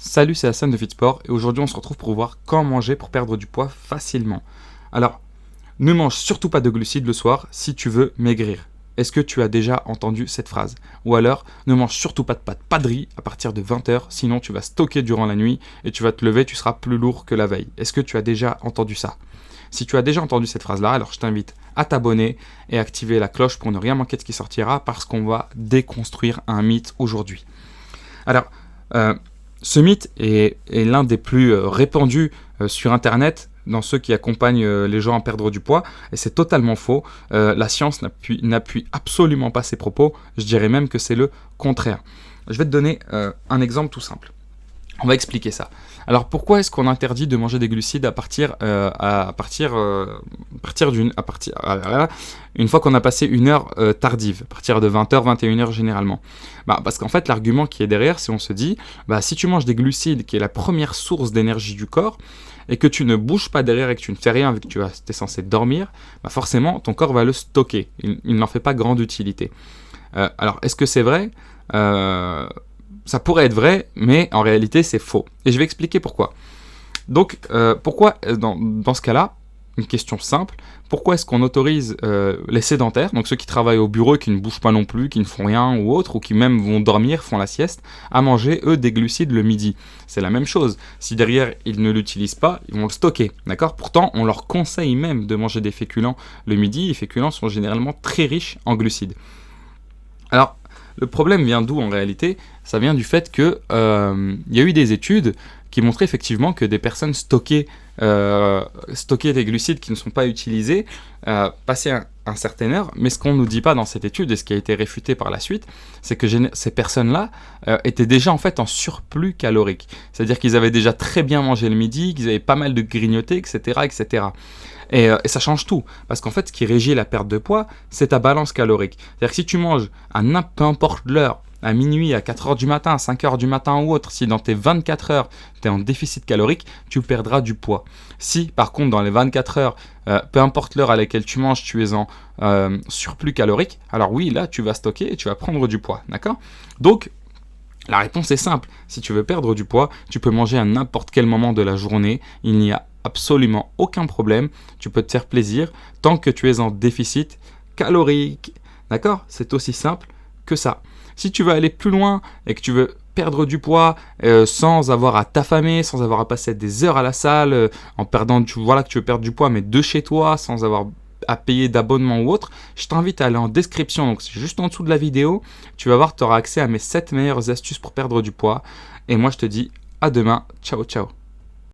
Salut, c'est Hassan de Fitsport et aujourd'hui on se retrouve pour voir comment manger pour perdre du poids facilement. Alors, ne mange surtout pas de glucides le soir si tu veux maigrir. Est-ce que tu as déjà entendu cette phrase? Ou alors, ne mange surtout pas de pâtes, pas de riz à partir de 20h, sinon tu vas stocker durant la nuit et tu vas te lever, tu seras plus lourd que la veille. Est-ce que tu as déjà entendu ça? Si tu as déjà entendu cette phrase-là, alors je t'invite à t'abonner et activer la cloche pour ne rien manquer de ce qui sortira parce qu'on va déconstruire un mythe aujourd'hui. Alors, ce mythe est l'un des plus répandus sur Internet dans ceux qui accompagnent les gens à perdre du poids, et c'est totalement faux. La science n'appuie absolument pas ces propos, je dirais même que c'est le contraire. Je vais te donner un exemple tout simple. On va expliquer ça. Alors pourquoi est-ce qu'on interdit de manger des glucides une fois qu'on a passé une heure tardive, à partir de 20h, 21h généralement? Parce qu'en fait l'argument qui est derrière, c'est on se dit, si tu manges des glucides, qui est la première source d'énergie du corps, et que tu ne bouges pas derrière et que tu ne fais rien vu que tu es censé dormir, forcément ton corps va le stocker. Il n'en fait pas grande utilité. Alors est-ce que c'est vrai? Ça pourrait être vrai, mais en réalité c'est faux. Et je vais expliquer pourquoi. Donc, pourquoi dans ce cas-là, une question simple, pourquoi est-ce qu'on autorise les sédentaires, donc ceux qui travaillent au bureau et qui ne bougent pas non plus, qui ne font rien ou autre, ou qui même vont dormir, font la sieste, à manger eux des glucides le midi? C'est la même chose. Si derrière ils ne l'utilisent pas, ils vont le stocker, d'accord? Pourtant, on leur conseille même de manger des féculents le midi. Les féculents sont généralement très riches en glucides. Alors, le problème vient d'où en réalité? Ça vient du fait que y a eu des études qui montraient effectivement que des personnes stockées des glucides qui ne sont pas utilisés passaient un certain heure, mais ce qu'on ne nous dit pas dans cette étude, et ce qui a été réfuté par la suite, c'est que ces personnes-là étaient déjà en fait en surplus calorique. C'est-à-dire qu'ils avaient déjà très bien mangé le midi, qu'ils avaient pas mal de grignoté, etc. etc. Et ça change tout, parce qu'en fait, ce qui régit la perte de poids, c'est ta balance calorique. C'est-à-dire que si tu manges peu importe l'heure, à minuit, à 4h du matin, à 5h du matin ou autre, si dans tes 24 heures, tu es en déficit calorique, tu perdras du poids. Si, par contre, dans les 24 heures, peu importe l'heure à laquelle tu manges, tu es en surplus calorique, alors oui, là, tu vas stocker et tu vas prendre du poids, d'accord? Donc, la réponse est simple. Si tu veux perdre du poids, tu peux manger à n'importe quel moment de la journée. Il n'y a absolument aucun problème. Tu peux te faire plaisir tant que tu es en déficit calorique. D'accord? C'est aussi simple que ça. Si tu veux aller plus loin et que tu veux perdre du poids sans avoir à t'affamer, sans avoir à passer des heures à la salle, en perdant que tu veux perdre du poids, mais de chez toi, sans avoir à payer d'abonnement ou autre, je t'invite à aller en description, donc c'est juste en dessous de la vidéo, tu vas voir, tu auras accès à mes 7 meilleures astuces pour perdre du poids, et moi je te dis à demain, ciao ciao.